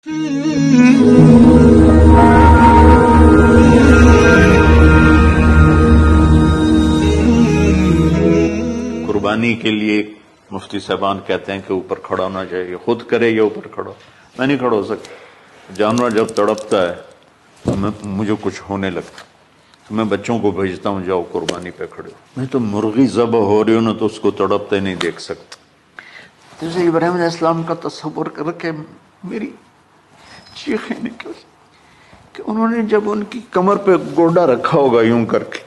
قربانی کے لیے مفتی صاحبان کہتے ہیں کہ اوپر کھڑا ہونا چاہیے، خود کرے یا اوپر کھڑا. میں نہیں کھڑا ہو سکتا. جانور جب تڑپتا ہے تو مجھے کچھ ہونے لگتا، تو میں بچوں کو بھیجتا ہوں جاؤ قربانی پہ کھڑے ہو. میں تو مرغی ذبح ہو رہی ہوں نا تو اس کو تڑپتے نہیں دیکھ سکتا. جیسے ابراہیم علیہ السلام کا تصور کر کے میری چیخیں نکل کہ انہوں نے جب ان کی کمر پہ گوڈا رکھا ہوگا یوں کر کے،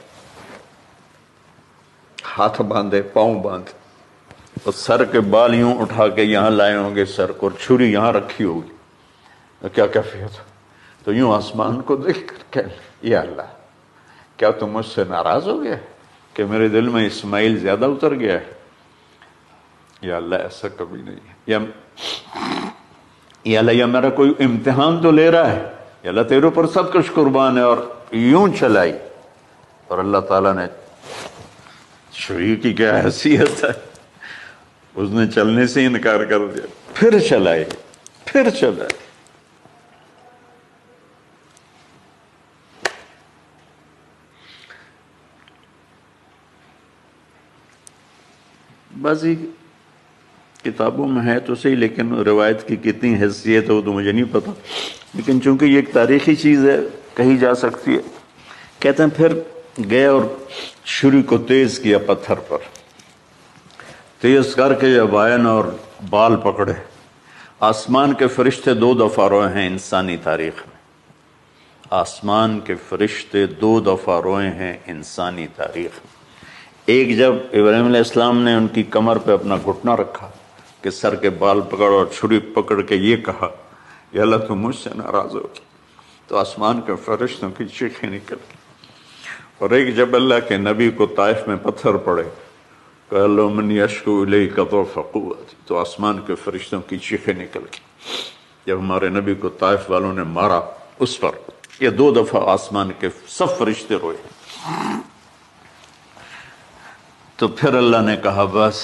ہاتھ باندھے پاؤں باندھے اور سر کے بال یوں اٹھا کے یہاں لائے ہوں گے سر کو، اور چھری یہاں رکھی ہوگی، تو کیا کیفیت؟ تو یوں آسمان کو دیکھ کر کہ یا اللہ کیا تم مجھ سے ناراض ہو گیا کہ میرے دل میں اسماعیل زیادہ اتر گیا ہے؟ یا اللہ ایسا کبھی نہیں ہے. یا اللہ یا میرا کوئی امتحان تو لے رہا ہے، یا اللہ تیرے اوپر سب کچھ قربان ہے. اور یوں چلائی، اور اللہ تعالیٰ نے چھری کی کیا حیثیت ہے، اس نے چلنے سے انکار کر دیا، پھر چلائی پھر چلائی. بعضی کتابوں میں ہے تو صحیح، لیکن روایت کی کتنی حیثیت ہے وہ تو مجھے نہیں پتا، لیکن چونکہ یہ ایک تاریخی چیز ہے کہی جا سکتی ہے. کہتے ہیں پھر گئے اور چھری کو تیز کیا پتھر پر، تیز کر کے جب آئن اور بال پکڑے. آسمان کے فرشتے 2 دفعہ روئے ہیں انسانی تاریخ میں. آسمان کے فرشتے 2 دفعہ روئے ہیں انسانی تاریخ میں. ایک جب ابراہیم علیہ السلام نے ان کی کمر پہ اپنا گھٹنا رکھا کہ سر کے بال پکڑ اور چھری پکڑ کے یہ کہا یا اللہ تم مجھ سے ناراض ہو، تو آسمان کے فرشتوں کی چیخیں نکل گئی. اور ایک جب اللہ کے نبی کو طائف میں پتھر پڑے کہ اللہ من یشکو الیک ضعف قوتی، تو آسمان کے فرشتوں کی چیخیں نکل گئی. جب ہمارے نبی کو طائف والوں نے مارا اس پر، یہ 2 دفعہ آسمان کے سب فرشتے روئے. تو پھر اللہ نے کہا بس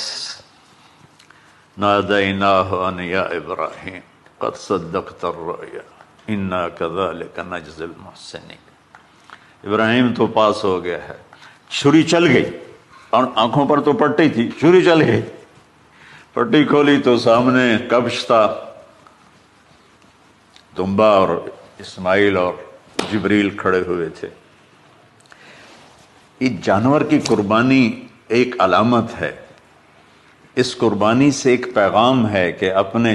نادیناہ ان یا ابراہیم قد صدقت الرؤیا انا کذلک نجزی المحسنین. ابراہیم تو پاس ہو گیا ہے. چھری چل گئی اور آنکھوں پر تو پٹی تھی، چھری چل گئی. پٹی کھولی تو سامنے کبش تھا، دمبا اور اسماعیل اور جبریل کھڑے ہوئے تھے. اس جانور کی قربانی ایک علامت ہے. اس قربانی سے ایک پیغام ہے کہ اپنے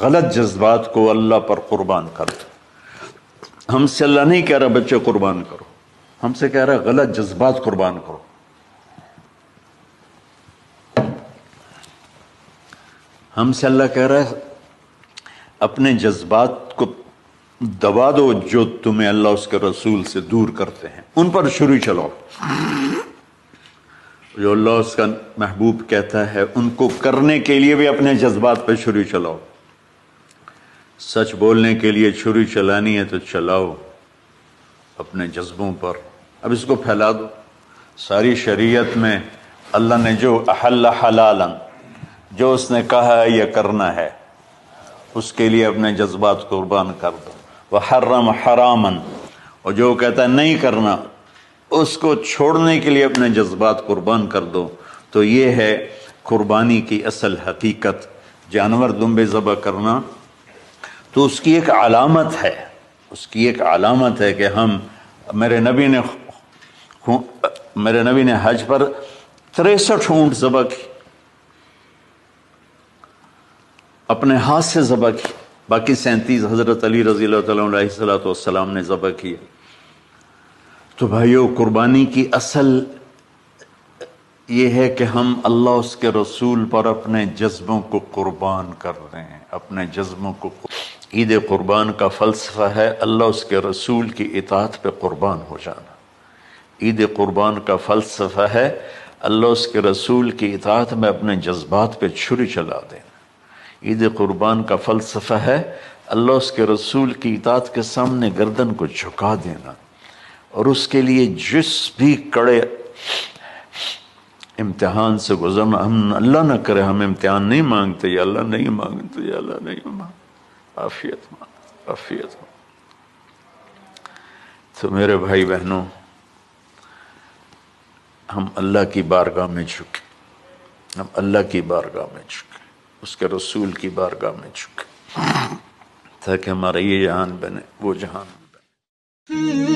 غلط جذبات کو اللہ پر قربان کر دو. ہم سے اللہ نہیں کہہ رہا بچے قربان کرو، ہم سے کہہ رہا غلط جذبات قربان کرو. ہم سے اللہ کہہ رہا ہے اپنے جذبات کو دبا دو جو تمہیں اللہ اس کے رسول سے دور کرتے ہیں، ان پر چھری چلاؤ. جو اللہ اس کا محبوب کہتا ہے ان کو کرنے کے لیے بھی اپنے جذبات پہ چھری چلاؤ. سچ بولنے کے لیے چھری چلانی ہے تو چلاؤ اپنے جذبوں پر. اب اس کو پھیلا دو. ساری شریعت میں اللہ نے جو احل حلالا، جو اس نے کہا ہے یہ کرنا ہے، اس کے لیے اپنے جذبات قربان کر دو. وحرم حراما، اور جو کہتا ہے نہیں کرنا اس کو چھوڑنے کے لیے اپنے جذبات قربان کر دو. تو یہ ہے قربانی کی اصل حقیقت. جانور دمبے ذبح کرنا تو اس کی ایک علامت ہے، اس کی ایک علامت ہے کہ ہم میرے نبی نے حج پر 63 اونٹ ذبح کی، اپنے ہاتھ سے ذبح کی. باقی 37 حضرت علی رضی اللہ تعالیٰ علیہ السلام نے ذبح کیے. تو بھائیو قربانی کی اصل یہ ہے کہ ہم اللہ اس کے رسول پر اپنے جذبوں کو قربان کر رہے ہیں، اپنے جذبوں کو. عید قربان کا فلسفہ ہے اللہ اس کے رسول کی اطاعت پہ قربان ہو جانا. عید قربان کا فلسفہ ہے اللہ اس کے رسول کی اطاعت میں اپنے جذبات پہ چھری چلا دینا. عید قربان کا فلسفہ ہے اللہ اس کے رسول کی اطاعت کے سامنے گردن کو جھکا دینا، اور اس کے لیے جس بھی کڑے امتحان سے گزرنا. ہم اللہ نہ کرے ہم امتحان نہیں مانگتے، یا اللہ نہیں مانگتے، یا اللہ نہیں مانگتے. عافیت عافیت. تو میرے بھائی بہنوں، ہم اللہ کی بارگاہ میں جھکے، ہم اللہ کی بارگاہ میں جھکے، اس کے رسول کی بارگاہ میں جھکے، تاکہ ہمارا یہ جہان بنے، وہ جہان بنے.